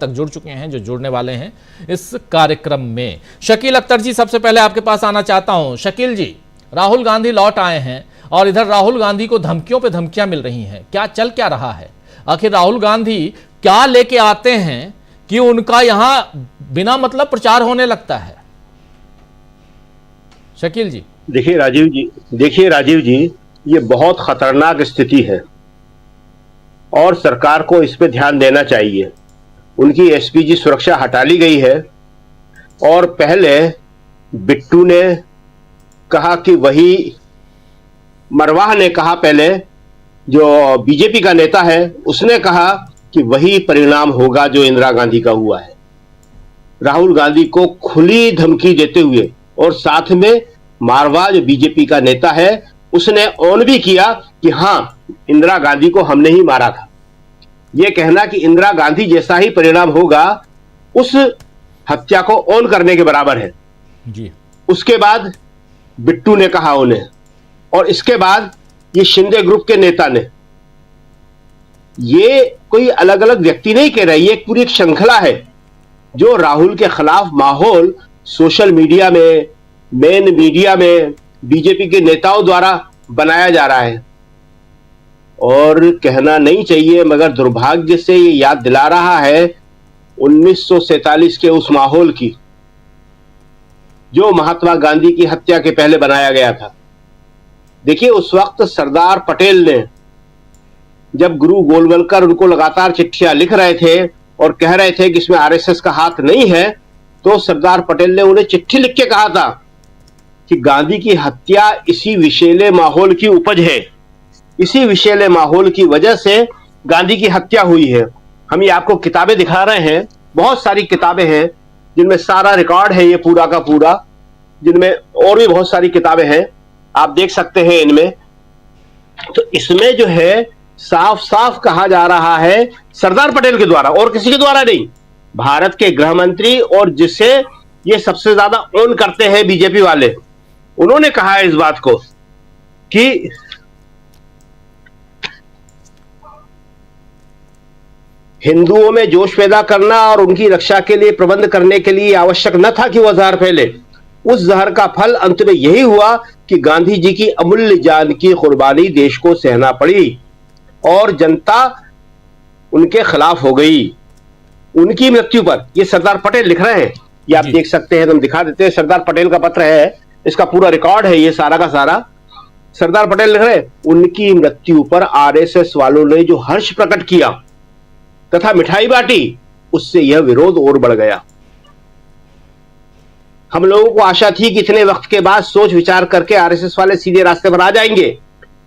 तक जुड़ चुके हैं, जो जुड़ने वाले हैं इस कार्यक्रम में। शकील अख्तर जी, सबसे पहले आपके पास आना चाहता हूं। शकील जी, राहुल गांधी लौट आए हैं और इधर राहुल गांधी को धमकियों पे धमकियां मिल रही हैं। क्या चल क्या रहा है? आखिर राहुल गांधी क्या लेके आते हैं कि उनका यहां बिना मतलब प्रचार होने लगता है? शकील जी। देखिए राजीव जी, ये बहुत खतरनाक स्थिति है और सरकार को इस पे ध्यान देना चाहिए। उनकी एसपीजी सुरक्षा हटा ली गई है और पहले बिट्टू ने कहा कि वही मरवाह ने कहा, पहले जो बीजेपी का नेता है उसने कहा कि वही परिणाम होगा जो इंदिरा गांधी का हुआ है। राहुल गांधी को खुली धमकी देते हुए, और साथ में मारवाह जो बीजेपी का नेता है उसने ऑन भी किया कि हां, इंदिरा गांधी को हमने ही मारा था। यह कहना कि इंदिरा गांधी जैसा ही परिणाम होगा उस हत्या को ऑन करने के बराबर है जी। उसके बाद बिट्टू ने कहा उन्हें, और इसके बाद ये शिंदे ग्रुप के नेता ने। ये कोई अलग अलग व्यक्ति नहीं कह रहे, ये पूरी एक श्रृंखला है जो राहुल के खिलाफ माहौल सोशल मीडिया में, मेन मीडिया में बीजेपी के नेताओं द्वारा बनाया जा रहा है। और कहना नहीं चाहिए मगर दुर्भाग्य से ये याद दिला रहा है 1947 के उस माहौल की जो महात्मा गांधी की हत्या के पहले बनाया गया था। देखिए, उस वक्त सरदार पटेल ने, जब गुरु गोलवलकर उनको लगातार चिट्ठियां लिख रहे थे और कह रहे थे कि इसमें आरएसएस का हाथ नहीं है, तो सरदार पटेल ने उन्हें चिट्ठी लिख के कहा था कि गांधी की हत्या इसी विषैले माहौल की उपज है, इसी विषैले माहौल की वजह से गांधी की हत्या हुई है। हम ये आपको किताबें दिखा रहे हैं, बहुत सारी किताबें हैं जिनमें सारा रिकॉर्ड है ये पूरा का पूरा, जिनमें और भी बहुत सारी किताबें हैं, आप देख सकते हैं इनमें। तो इसमें जो है साफ साफ कहा जा रहा है सरदार पटेल के द्वारा, और किसी के द्वारा नहीं, भारत के गृह मंत्री, और जिसे ये सबसे ज्यादा ऑन करते हैं बीजेपी वाले, उन्होंने कहा है इस बात को कि हिंदुओं में जोश पैदा करना और उनकी रक्षा के लिए प्रबंध करने के लिए आवश्यक न था कि वह जहर फैले। उस जहर का फल अंत में यही हुआ कि गांधी जी की अमूल्य जान की कुर्बानी देश को सहना पड़ी और जनता उनके खिलाफ हो गई। उनकी मृत्यु पर, ये सरदार पटेल लिख रहे हैं, ये आप देख सकते हैं, हम दिखा देते हैं, सरदार पटेल का पत्र है, इसका पूरा रिकॉर्ड है ये सारा का सारा। सरदार पटेल लिख रहे हैं, उनकी मृत्यु पर आरएसएस वालों ने जो हर्ष प्रकट किया तथा मिठाई बांटी, उससे यह विरोध और बढ़ गया। हम लोगों को आशा थी कि इतने वक्त के बाद सोच विचार करके आरएसएस वाले सीधे रास्ते पर आ जाएंगे,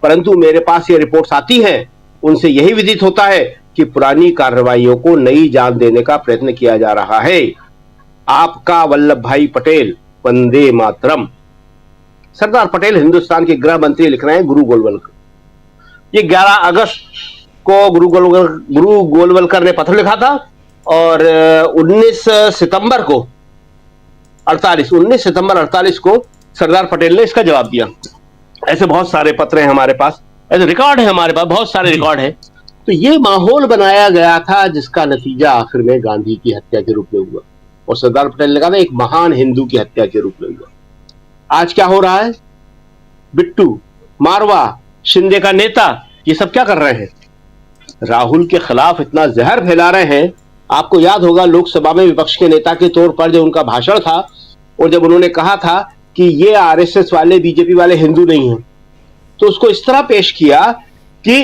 परंतु मेरे पास ये रिपोर्ट्स आती हैं, उनसे यही विदित होता है कि पुरानी कार्रवाइयों को नई जान देने का प्रयत्न किया जा रहा है। आपका वल्लभ भाई पटेल, वंदे मातरम। सरदार पटेल हिंदुस्तान के गृह मंत्री लिख रहे हैं गुरु गोलवलकर। ये 11 अगस्त को गुरु गोलवलकर ने पत्र लिखा था और 19 सितंबर 48 को सरदार पटेल ने इसका जवाब दिया। ऐसे बहुत सारे पत्र हैं हमारे पास, ऐसे रिकॉर्ड है हमारे पास, बहुत सारे रिकॉर्ड हैं। तो ये माहौल बनाया गया था जिसका नतीजा आखिर में गांधी की हत्या के रूप में हुआ, और सरदार पटेल ने कहा था एक महान हिंदू की हत्या के रूप में हुआ। आज क्या हो रहा है? बिट्टू, मारवा, शिंदे का नेता, ये सब क्या कर रहे हैं? राहुल के खिलाफ इतना जहर फैला रहे हैं। आपको याद होगा लोकसभा में विपक्ष के नेता के तौर पर जो उनका भाषण था, और जब उन्होंने कहा था कि ये आरएसएस वाले, बीजेपी वाले हिंदू नहीं हैं, तो उसको इस तरह पेश किया कि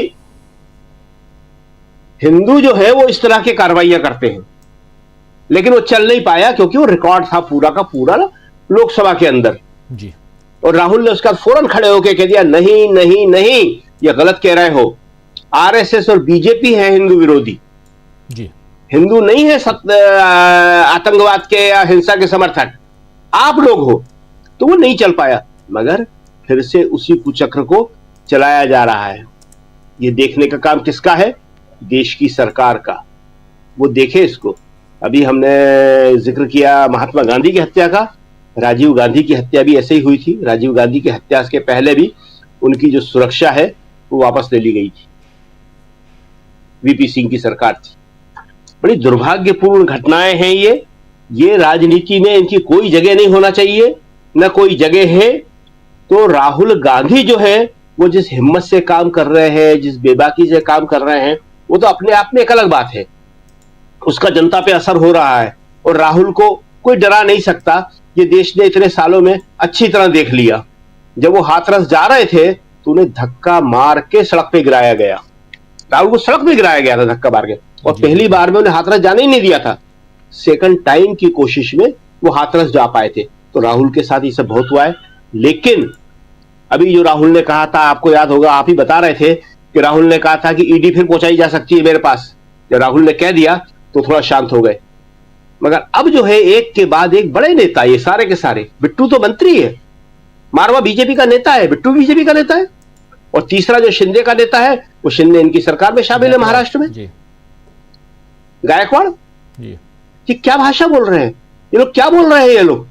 हिंदू जो है वो इस तरह की कार्रवाइयां करते हैं, लेकिन वो चल नहीं पाया क्योंकि वो रिकॉर्ड था पूरा का पूरा ना लोकसभा के अंदर जी। और राहुल ने उसका फौरन खड़े होकर कह दिया, नहीं नहीं नहीं, ये गलत कह रहे हो, आरएसएस और बीजेपी है हिंदू विरोधी जी, हिंदू नहीं है आतंकवाद के या हिंसा के समर्थक, आप लोग हो। तो वो नहीं चल पाया, मगर फिर से उसी कुचक्र को चलाया जा रहा है। ये देखने का काम किसका है? देश की सरकार का। वो देखे इसको। अभी हमने जिक्र किया महात्मा गांधी की हत्या का, राजीव गांधी की हत्या भी ऐसे ही हुई थी। राजीव गांधी की हत्या के पहले भी उनकी जो सुरक्षा है वो वापस ले ली गई थी, वीपी सिंह की सरकार थी। बड़ी दुर्भाग्यपूर्ण घटनाएं हैं ये राजनीति में इनकी कोई जगह नहीं होना चाहिए, न कोई जगह है। तो राहुल गांधी जो है वो जिस हिम्मत से काम कर रहे हैं, जिस बेबाकी से काम कर रहे हैं, वो तो अपने आप में एक अलग बात है, उसका जनता पे असर हो रहा है। और राहुल को कोई डरा नहीं सकता, ये देश ने इतने सालों में अच्छी तरह देख लिया। जब वो हाथरस जा रहे थे तो उन्हें धक्का मार के सड़क पे गिराया गया, राहुल को सड़क पे गिराया गया था धक्का मार के, और पहली बार में उन्हें हाथरस जाने ही नहीं दिया था। सेकंड टाइम की कोशिश में वो हाथरस जा पाए थे। तो राहुल के साथ ये सब बहुत हुआ है। लेकिन अभी जो राहुल ने कहा था, आपको याद होगा, आप ही बता रहे थे कि राहुल ने कहा था कि ईडी फिर पहुंचाई जा सकती है मेरे पास। जब राहुल ने कह दिया तो थोड़ा शांत हो गए। मगर अब जो है एक के बाद एक बड़े नेता, ये सारे के सारे, बिट्टू तो मंत्री है, मारवा बीजेपी का नेता है, बिट्टू बीजेपी का नेता है, और तीसरा जो शिंदे का नेता है वो शिंदे इनकी सरकार में शामिल है महाराष्ट्र में, गायकवाड़। ये क्या भाषा बोल रहे हैं ये लोग, क्या बोल रहे हैं ये लोग?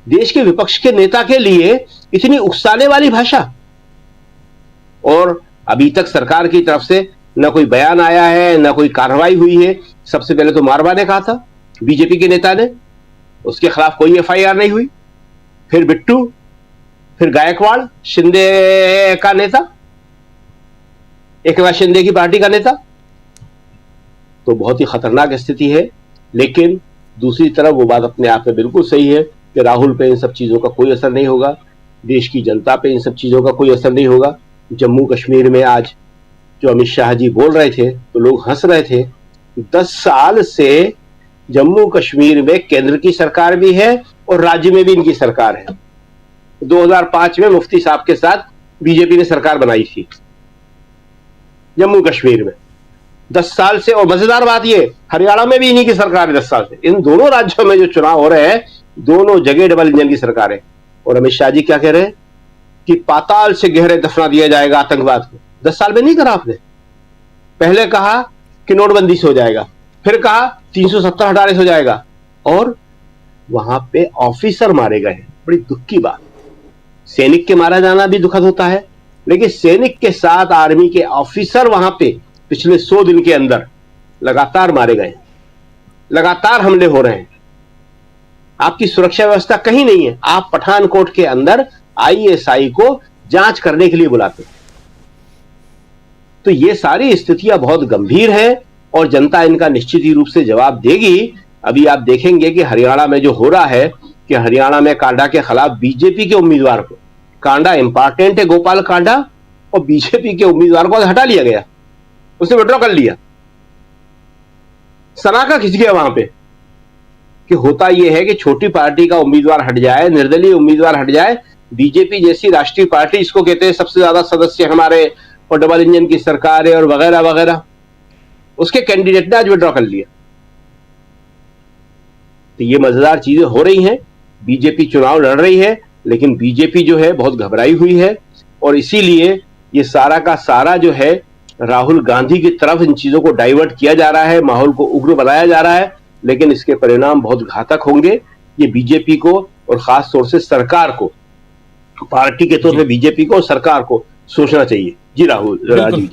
देश के विपक्ष के नेता के लिए इतनी उकसाने वाली भाषा। और अभी तक सरकार की तरफ से न कोई बयान आया है, न कोई कार्रवाई हुई है। सबसे पहले तो मारवा ने कहा था, बीजेपी के नेता ने, उसके खिलाफ कोई एफआईआर नहीं हुई। फिर बिट्टू, फिर गायकवाड़, शिंदे का नेता, एकनाथ शिंदे की पार्टी का नेता। तो बहुत ही खतरनाक स्थिति है। लेकिन दूसरी तरफ वो बात अपने आप में बिल्कुल सही है कि राहुल पे इन सब चीजों का कोई असर नहीं होगा, देश की जनता पे इन सब चीजों का कोई असर नहीं होगा। जम्मू कश्मीर में आज जो अमित शाह जी बोल रहे थे तो लोग हंस रहे थे। 10 साल से जम्मू कश्मीर में केंद्र की सरकार भी है और राज्य में भी इनकी सरकार है। 2005 में मुफ्ती साहब के साथ बीजेपी ने सरकार बनाई थी जम्मू कश्मीर में 10 साल से। और मजेदार बात ये, हरियाणा में भी इन्हीं की सरकार है 10 साल से। इन दोनों राज्यों में जो चुनाव हो रहे हैं, दोनों जगह डबल इंजन की सरकार है। और अमित शाह जी क्या कह रहे हैं कि पाताल से गहरे दफना दिया जाएगा आतंकवाद को। 10 साल में नहीं करा आपने। पहले कहा कि नोटबंदी से हो जाएगा, फिर कहा 370 हटाने से हो जाएगा, और वहां पे ऑफिसर मारे गए। बड़ी दुख की बात। सैनिक के मारा जाना भी दुखद होता है, लेकिन सैनिक के साथ आर्मी के ऑफिसर वहां पे पिछले 100 दिन के अंदर लगातार मारे गए, लगातार हमले हो रहे हैं। आपकी सुरक्षा व्यवस्था कहीं नहीं है। आप पठानकोट के अंदर आईएसआई को जांच करने के लिए बुलाते। तो ये सारी स्थितियां बहुत गंभीर है और जनता इनका निश्चित ही रूप से जवाब देगी। अभी आप देखेंगे कि हरियाणा में जो हो रहा है कि हरियाणा में कांडा के खिलाफ बीजेपी के उम्मीदवार को, कांडा इंपॉर्टेंट है, गोपाल कांडा, और बीजेपी के उम्मीदवार को हटा लिया गया, उसने विड्रॉ कर लिया। सनाका खिंच गया वहां पे कि होता यह है कि छोटी पार्टी का उम्मीदवार हट जाए, निर्दलीय उम्मीदवार हट जाए, बीजेपी जैसी राष्ट्रीय पार्टी, इसको कहते हैं सबसे ज्यादा सदस्य हमारे और डबल इंजन की सरकार है और वगैरह वगैरह, उसके कैंडिडेट ने आज विड्रॉ कर लिया। तो ये मजेदार चीजें हो रही हैं। बीजेपी चुनाव लड़ रही है, लेकिन बीजेपी जो है बहुत घबराई हुई है, और इसीलिए ये सारा का सारा जो है राहुल गांधी की तरफ इन चीजों को डाइवर्ट किया जा रहा है, माहौल को उग्र बनाया जा रहा है। लेकिन इसके परिणाम बहुत घातक होंगे। ये बीजेपी को और खास तौर से सरकार को, पार्टी के तौर पे बीजेपी को और सरकार को सोचना चाहिए। जी राहुल, राजीव।